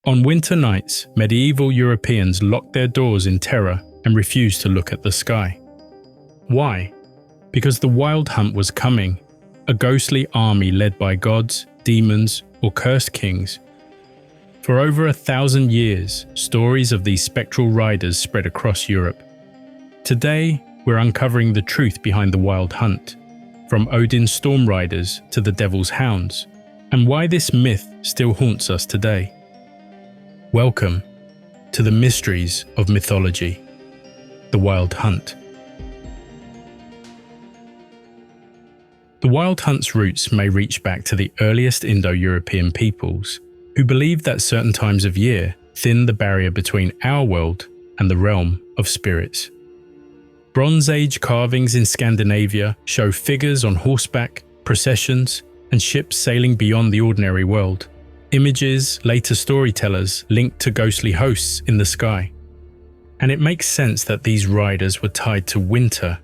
On winter nights, medieval Europeans locked their doors in terror and refused to look at the sky. Why? Because the wild hunt was coming, a ghostly army led by gods, demons, or cursed kings. For over 1,000 years, stories of these spectral riders spread across Europe. Today, we're uncovering the truth behind the wild hunt, from Odin's storm riders to the devil's hounds, and why this myth still haunts us today. Welcome to the mysteries of mythology, the wild hunt. The wild hunt's roots may reach back to the earliest Indo-European peoples, who believed that certain times of year thinned the barrier between our world and the realm of spirits. Bronze Age carvings in Scandinavia show figures on horseback, processions, and ships sailing beyond the ordinary world. Images later storytellers linked to ghostly hosts in the sky. And it makes sense that these riders were tied to winter,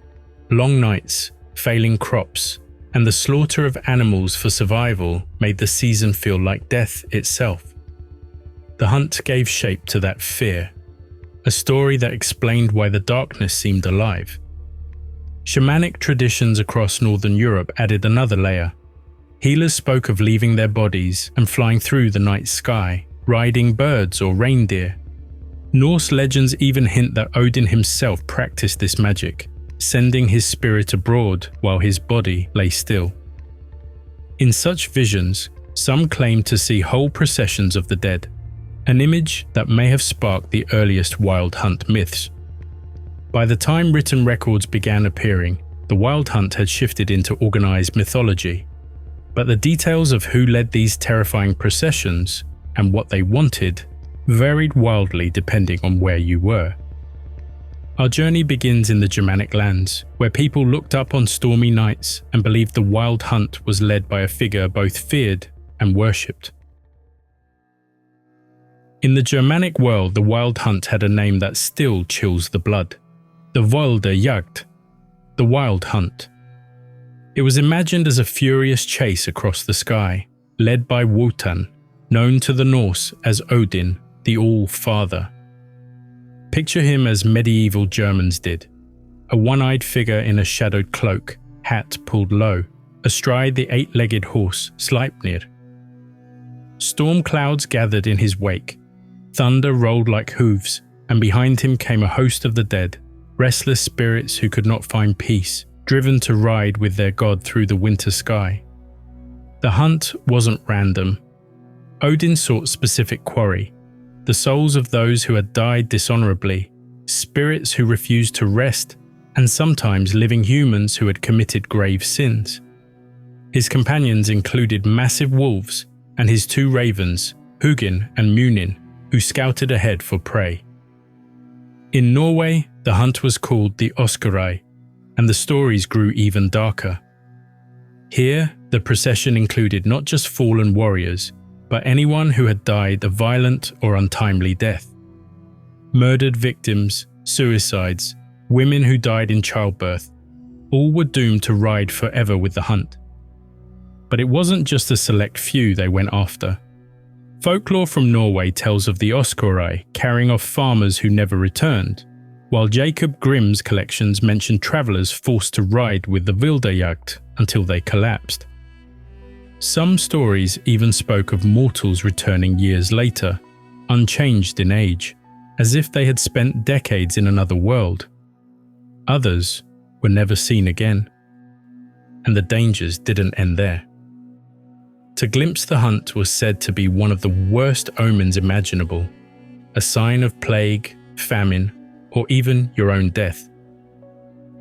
long nights, failing crops, and the slaughter of animals for survival made the season feel like death itself. The hunt gave shape to that fear, a story that explained why the darkness seemed alive. Shamanic traditions across Northern Europe added another layer. Healers spoke of leaving their bodies and flying through the night sky, riding birds or reindeer. Norse legends even hint that Odin himself practiced this magic, sending his spirit abroad while his body lay still. In such visions, some claim to see whole processions of the dead, an image that may have sparked the earliest wild hunt myths. By the time written records began appearing, the wild hunt had shifted into organized mythology. But the details of who led these terrifying processions and what they wanted varied wildly depending on where you were. Our journey begins in the Germanic lands, where people looked up on stormy nights and believed the wild hunt was led by a figure both feared and worshipped. In the Germanic world, the wild hunt had a name that still chills the blood: the wilde Jagd, the wild hunt. It was imagined as a furious chase across the sky, led by Wotan, known to the Norse as Odin, the All-Father. Picture him as medieval Germans did, a one-eyed figure in a shadowed cloak, hat pulled low, astride the eight-legged horse Sleipnir. Storm clouds gathered in his wake, thunder rolled like hooves, and behind him came a host of the dead, restless spirits who could not find peace, driven to ride with their god through the winter sky. The hunt wasn't random. Odin sought specific quarry, the souls of those who had died dishonorably, spirits who refused to rest, and sometimes living humans who had committed grave sins. His companions included massive wolves and his two ravens, Hugin and Munin, who scouted ahead for prey. In Norway, the hunt was called the Chasse-galerie, and the stories grew even darker. Here, the procession included not just fallen warriors, but anyone who had died a violent or untimely death. Murdered victims, suicides, women who died in childbirth, all were doomed to ride forever with the hunt. But it wasn't just a select few they went after. Folklore from Norway tells of the Chasse-galerie carrying off farmers who never returned, while Jacob Grimm's collections mention travelers forced to ride with the wilde Jagd until they collapsed. Some stories even spoke of mortals returning years later, unchanged in age, as if they had spent decades in another world. Others were never seen again. And the dangers didn't end there. To glimpse the hunt was said to be one of the worst omens imaginable, a sign of plague, famine, or even your own death.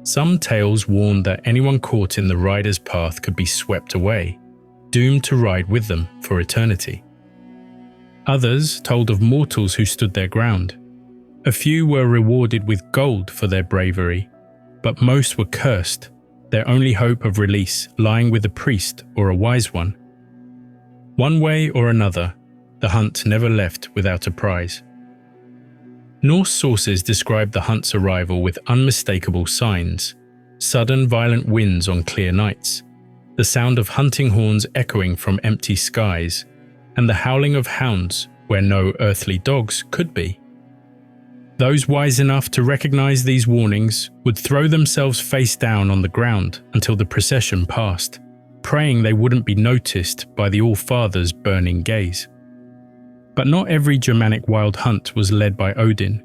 Some tales warned that anyone caught in the rider's path could be swept away, doomed to ride with them for eternity. Others told of mortals who stood their ground. A few were rewarded with gold for their bravery, but most were cursed, their only hope of release lying with a priest or a wise one. One way or another, the hunt never left without a prize. Norse sources describe the hunt's arrival with unmistakable signs: sudden violent winds on clear nights, the sound of hunting horns echoing from empty skies, and the howling of hounds where no earthly dogs could be. Those wise enough to recognize these warnings would throw themselves face down on the ground until the procession passed, praying they wouldn't be noticed by the All-Father's burning gaze. But not every Germanic wild hunt was led by Odin.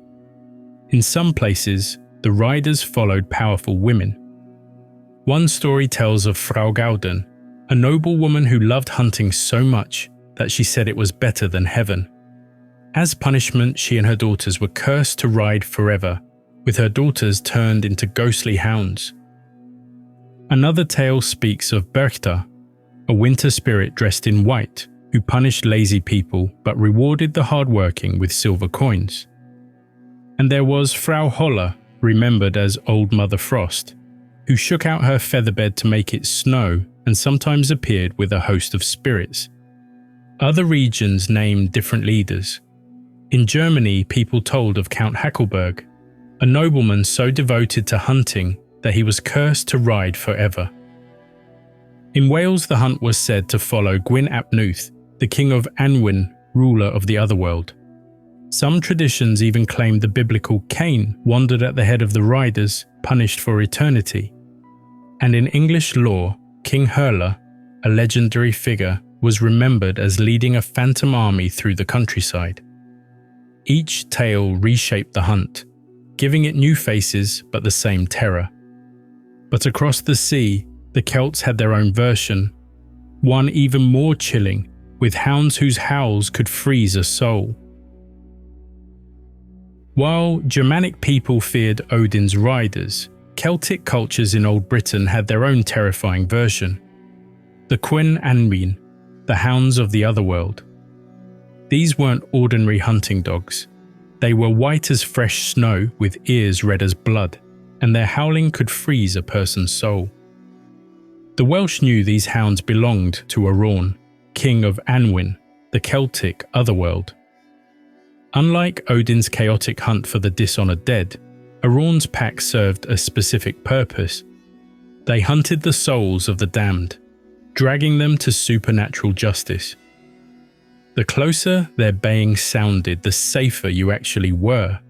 In some places, the riders followed powerful women. One story tells of Frau Gauden, a noble woman who loved hunting so much that she said it was better than heaven. As punishment, she and her daughters were cursed to ride forever, with her daughters turned into ghostly hounds. Another tale speaks of Berchtha, a winter spirit dressed in white, who punished lazy people but rewarded the hardworking with silver coins. And there was Frau Holle, remembered as Old Mother Frost, who shook out her featherbed to make it snow and sometimes appeared with a host of spirits. Other regions named different leaders. In Germany, people told of Count Hackelberg, a nobleman so devoted to hunting that he was cursed to ride forever. In Wales, the hunt was said to follow Gwyn ap Nudd, the king of Annwn, ruler of the otherworld. Some traditions even claim the biblical Cain wandered at the head of the riders, punished for eternity. And in English lore, King Herne, a legendary figure, was remembered as leading a phantom army through the countryside. Each tale reshaped the hunt, giving it new faces but the same terror. But across the sea, the Celts had their own version, one even more chilling, with hounds whose howls could freeze a soul. While Germanic people feared Odin's riders, Celtic cultures in Old Britain had their own terrifying version, the Cŵn Annwn, the hounds of the otherworld. These weren't ordinary hunting dogs. They were white as fresh snow with ears red as blood, and their howling could freeze a person's soul. The Welsh knew these hounds belonged to Arawn, king of Annwn, the Celtic otherworld. Unlike Odin's chaotic hunt for the dishonored dead, Arawn's pack served a specific purpose. They hunted the souls of the damned, dragging them to supernatural justice. The closer their baying sounded, the safer you actually were.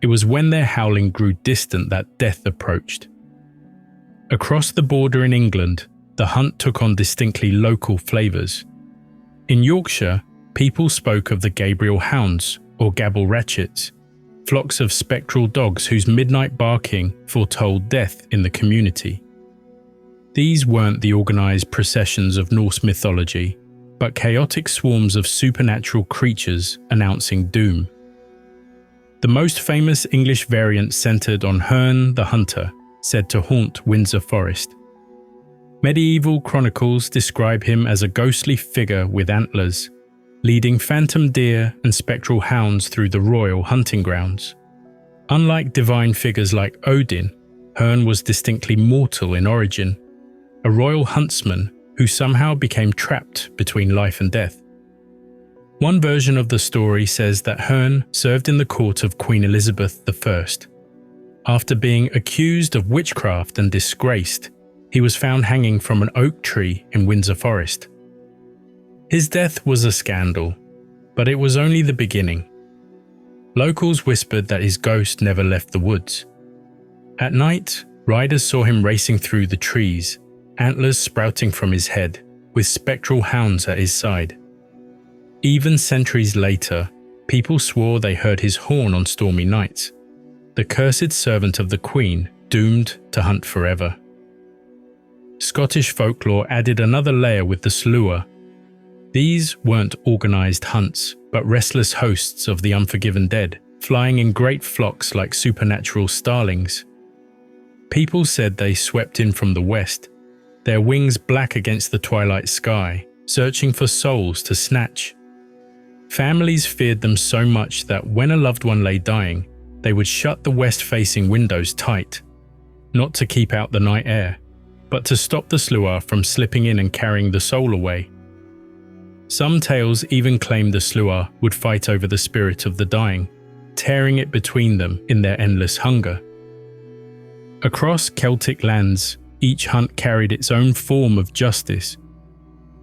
It was when their howling grew distant that death approached. Across the border in England, the hunt took on distinctly local flavours. In Yorkshire, people spoke of the Gabriel hounds, or Gabble ratchets, flocks of spectral dogs whose midnight barking foretold death in the community. These weren't the organised processions of Norse mythology, but chaotic swarms of supernatural creatures announcing doom. The most famous English variant centred on Herne the Hunter, said to haunt Windsor Forest. Medieval chronicles describe him as a ghostly figure with antlers, leading phantom deer and spectral hounds through the royal hunting grounds. Unlike divine figures like Odin, Herne was distinctly mortal in origin, a royal huntsman who somehow became trapped between life and death. One version of the story says that Herne served in the court of Queen Elizabeth I. After being accused of witchcraft and disgraced, he was found hanging from an oak tree in Windsor Forest. His death was a scandal, but it was only the beginning. Locals whispered that his ghost never left the woods. At night, riders saw him racing through the trees, antlers sprouting from his head, with spectral hounds at his side. Even centuries later, people swore they heard his horn on stormy nights, the cursed servant of the Queen, doomed to hunt forever. Scottish folklore added another layer with the Slua. These weren't organised hunts, but restless hosts of the unforgiven dead, flying in great flocks like supernatural starlings. People said they swept in from the west, their wings black against the twilight sky, searching for souls to snatch. Families feared them so much that when a loved one lay dying, they would shut the west-facing windows tight, not to keep out the night air, but to stop the Slua from slipping in and carrying the soul away. Some tales even claimed the Slua would fight over the spirit of the dying, tearing it between them in their endless hunger. Across Celtic lands, each hunt carried its own form of justice.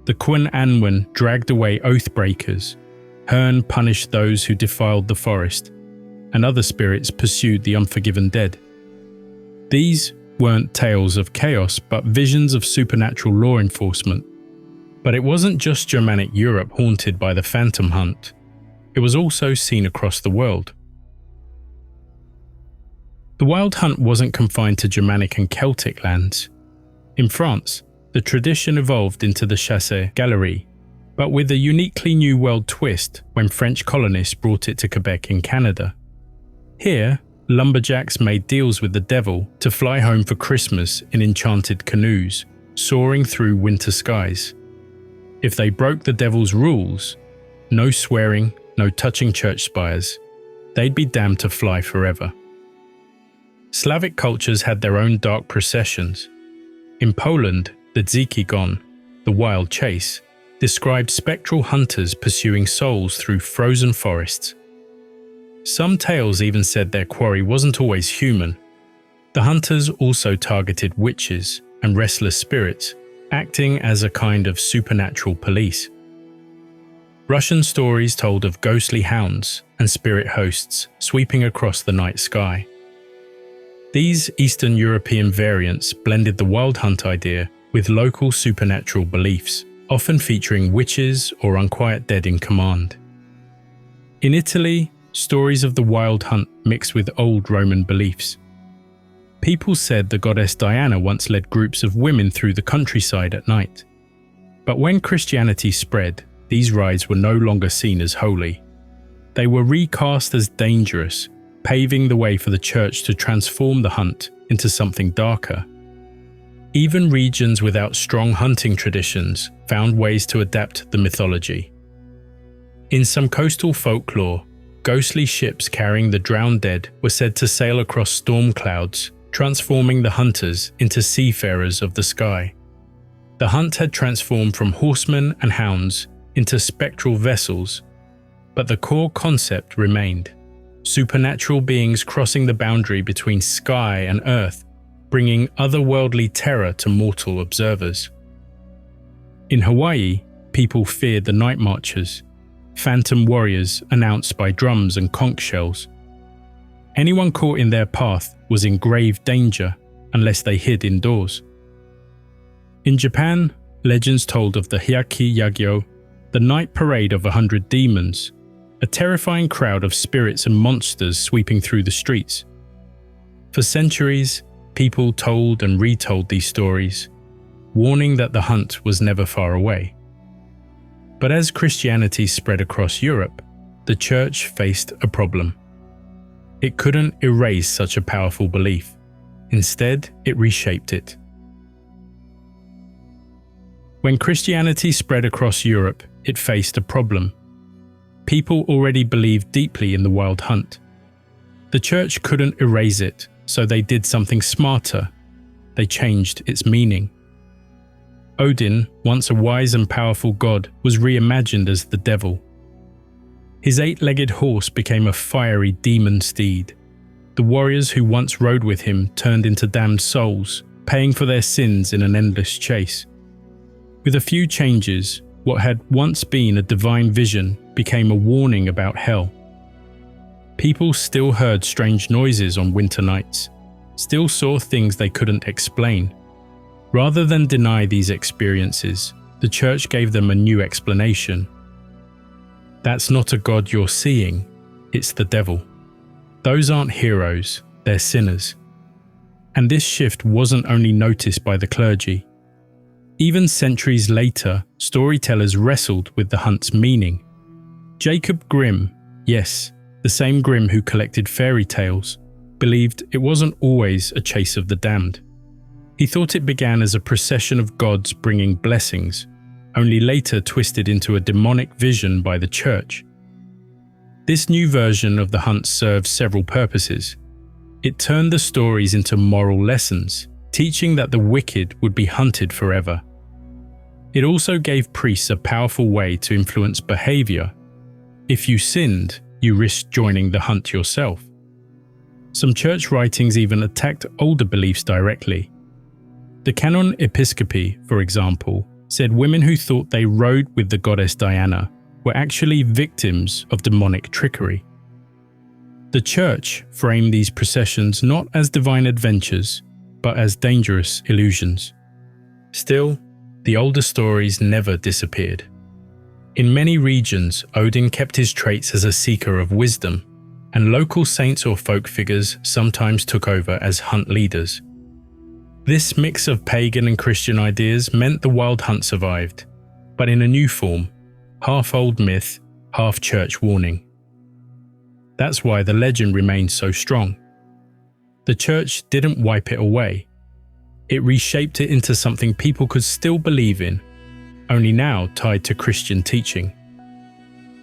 The Cŵn Annwn dragged away oath breakers, Herne punished those who defiled the forest, and other spirits pursued the unforgiven dead. These weren't tales of chaos, but visions of supernatural law enforcement. But it wasn't just Germanic Europe haunted by the phantom hunt. It was also seen across the world. The wild hunt wasn't confined to Germanic and Celtic lands. In France, the tradition evolved into the Chasse-galerie, but with a uniquely New World twist when French colonists brought it to Quebec in Canada. Here, lumberjacks made deals with the devil to fly home for Christmas in enchanted canoes, soaring through winter skies. If they broke the devil's rules, no swearing, no touching church spires, they'd be damned to fly forever. Slavic cultures had their own dark processions. In Poland, the dziki gon, the wild chase, described spectral hunters pursuing souls through frozen forests. Some tales even said their quarry wasn't always human. The hunters also targeted witches and restless spirits, acting as a kind of supernatural police. Russian stories told of ghostly hounds and spirit hosts sweeping across the night sky. These Eastern European variants blended the wild hunt idea with local supernatural beliefs, often featuring witches or unquiet dead in command. In Italy, stories of the wild hunt mixed with old Roman beliefs. People said the goddess Diana once led groups of women through the countryside at night. But when Christianity spread, these rides were no longer seen as holy. They were recast as dangerous, paving the way for the church to transform the hunt into something darker. Even regions without strong hunting traditions found ways to adapt the mythology. In some coastal folklore, ghostly ships carrying the drowned dead were said to sail across storm clouds, transforming the hunters into seafarers of the sky. The hunt had transformed from horsemen and hounds into spectral vessels, but the core concept remained: supernatural beings crossing the boundary between sky and earth, bringing otherworldly terror to mortal observers. In Hawaii, people feared the night marchers, phantom warriors announced by drums and conch shells. Anyone caught in their path was in grave danger unless they hid indoors. In Japan, legends told of the Hyaki Yagyo, the night parade of 100 demons, a terrifying crowd of spirits and monsters sweeping through the streets. For centuries, people told and retold these stories, warning that the hunt was never far away. But as Christianity spread across Europe, the church faced a problem. It couldn't erase such a powerful belief. Instead, it reshaped it. When Christianity spread across Europe, it faced a problem. People already believed deeply in the wild hunt. The church couldn't erase it, so they did something smarter. They changed its meaning. Odin, once a wise and powerful god, was reimagined as the devil. His 8-legged horse became a fiery demon steed. The warriors who once rode with him turned into damned souls, paying for their sins in an endless chase. With a few changes, what had once been a divine vision became a warning about hell. People still heard strange noises on winter nights, still saw things they couldn't explain. Rather than deny these experiences, the church gave them a new explanation. That's not a god you're seeing, it's the devil. Those aren't heroes, they're sinners. And this shift wasn't only noticed by the clergy. Even centuries later, storytellers wrestled with the hunt's meaning. Jacob Grimm, yes, the same Grimm who collected fairy tales, believed it wasn't always a chase of the damned. He thought it began as a procession of gods bringing blessings, only later twisted into a demonic vision by the church. This new version of the hunt served several purposes. It turned the stories into moral lessons, teaching that the wicked would be hunted forever. It also gave priests a powerful way to influence behavior. If you sinned, you risked joining the hunt yourself. Some church writings even attacked older beliefs directly. The Canon Episcopi, for example, said women who thought they rode with the goddess Diana were actually victims of demonic trickery. The church framed these processions not as divine adventures, but as dangerous illusions. Still, the older stories never disappeared. In many regions, Odin kept his traits as a seeker of wisdom, and local saints or folk figures sometimes took over as hunt leaders. This mix of pagan and Christian ideas meant the wild hunt survived, but in a new form, half old myth, half church warning. That's why the legend remains so strong. The church didn't wipe it away. It reshaped it into something people could still believe in, only now tied to Christian teaching.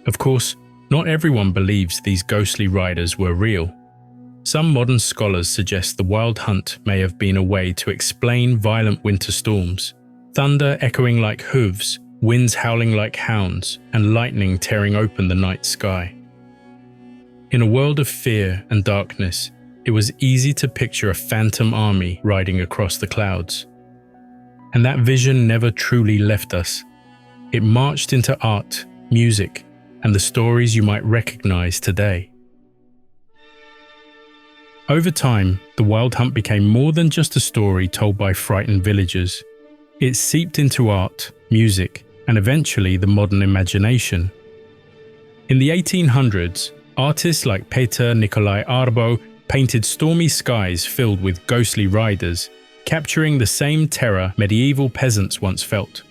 Of course, not everyone believes these ghostly riders were real. Some modern scholars suggest the wild hunt may have been a way to explain violent winter storms, thunder echoing like hooves, winds howling like hounds, and lightning tearing open the night sky. In a world of fear and darkness, it was easy to picture a phantom army riding across the clouds. And that vision never truly left us. It marched into art, music, and the stories you might recognize today. Over time, the wild hunt became more than just a story told by frightened villagers. It seeped into art, music, and eventually the modern imagination. In the 1800s, artists like Peter Nikolai Arbo painted stormy skies filled with ghostly riders, capturing the same terror medieval peasants once felt.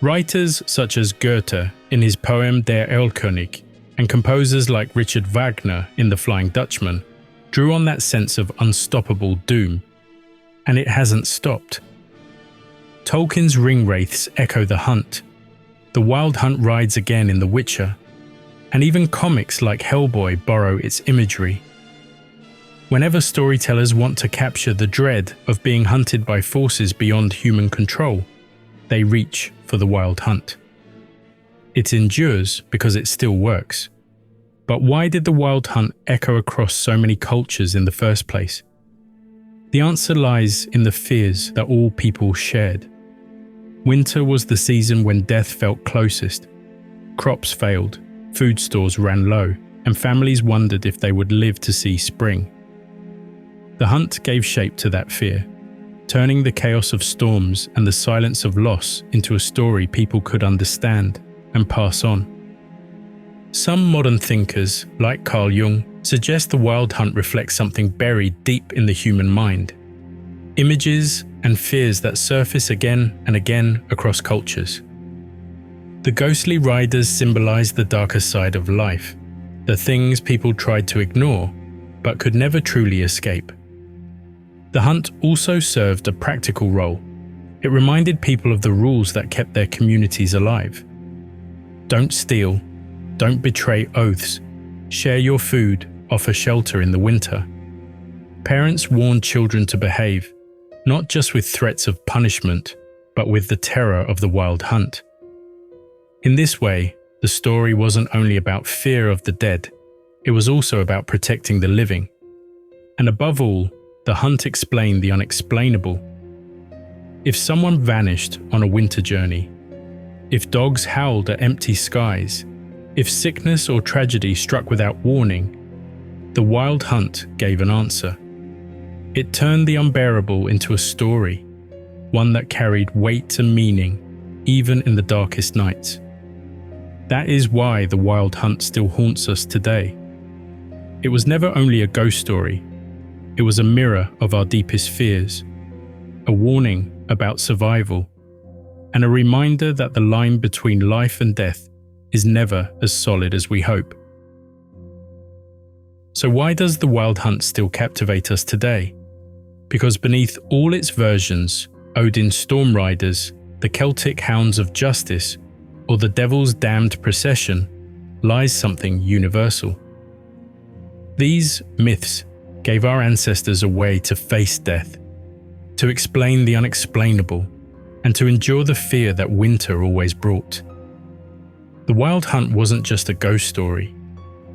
Writers such as Goethe in his poem Der Erlkönig and composers like Richard Wagner in The Flying Dutchman drew on that sense of unstoppable doom. And it hasn't stopped. Tolkien's ringwraiths echo the hunt. The wild hunt rides again in The Witcher. And even comics like Hellboy borrow its imagery. Whenever storytellers want to capture the dread of being hunted by forces beyond human control, they reach for the wild hunt. It endures because it still works. But why did the wild hunt echo across so many cultures in the first place? The answer lies in the fears that all people shared. Winter was the season when death felt closest. Crops failed, food stores ran low, and families wondered if they would live to see spring. The hunt gave shape to that fear, turning the chaos of storms and the silence of loss into a story people could understand and pass on. Some modern thinkers, like Carl Jung, suggest the wild hunt reflects something buried deep in the human mind. Images and fears that surface again and again across cultures. The ghostly riders symbolize the darker side of life, the things people tried to ignore but could never truly escape. The hunt also served a practical role. It reminded people of the rules that kept their communities alive. Don't steal, don't betray oaths, share your food, offer shelter in the winter. Parents warned children to behave, not just with threats of punishment, but with the terror of the wild hunt. In this way, the story wasn't only about fear of the dead, it was also about protecting the living. And above all, the hunt explained the unexplainable. If someone vanished on a winter journey, if dogs howled at empty skies, if sickness or tragedy struck without warning, the wild hunt gave an answer. It turned the unbearable into a story, one that carried weight and meaning, even in the darkest nights. That is why the wild hunt still haunts us today. It was never only a ghost story, it was a mirror of our deepest fears, a warning about survival, and a reminder that the line between life and death is never as solid as we hope. So why does the wild hunt still captivate us today? Because beneath all its versions, Odin's storm riders, the Celtic hounds of justice, or the devil's damned procession, lies something universal. These myths gave our ancestors a way to face death, to explain the unexplainable, and to endure the fear that winter always brought. The wild hunt wasn't just a ghost story.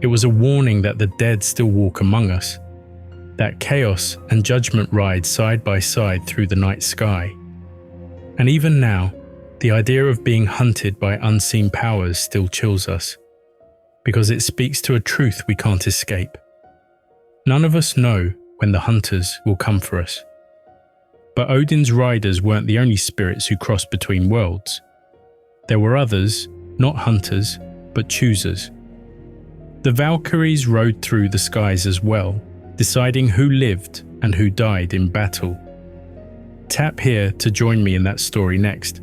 It was a warning that the dead still walk among us, that chaos and judgment ride side by side through the night sky. And even now, The idea of being hunted by unseen powers still chills us, because it speaks to a truth we can't escape. None of us know when the hunters will come for us. But Odin's riders weren't the only spirits who crossed between worlds. There were others, not hunters, but choosers. The Valkyries rode through the skies as well, deciding who lived and who died in battle. Tap here to join me in that story next.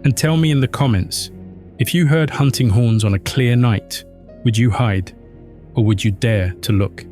And tell me in the comments, if you heard hunting horns on a clear night, would you hide, or would you dare to look?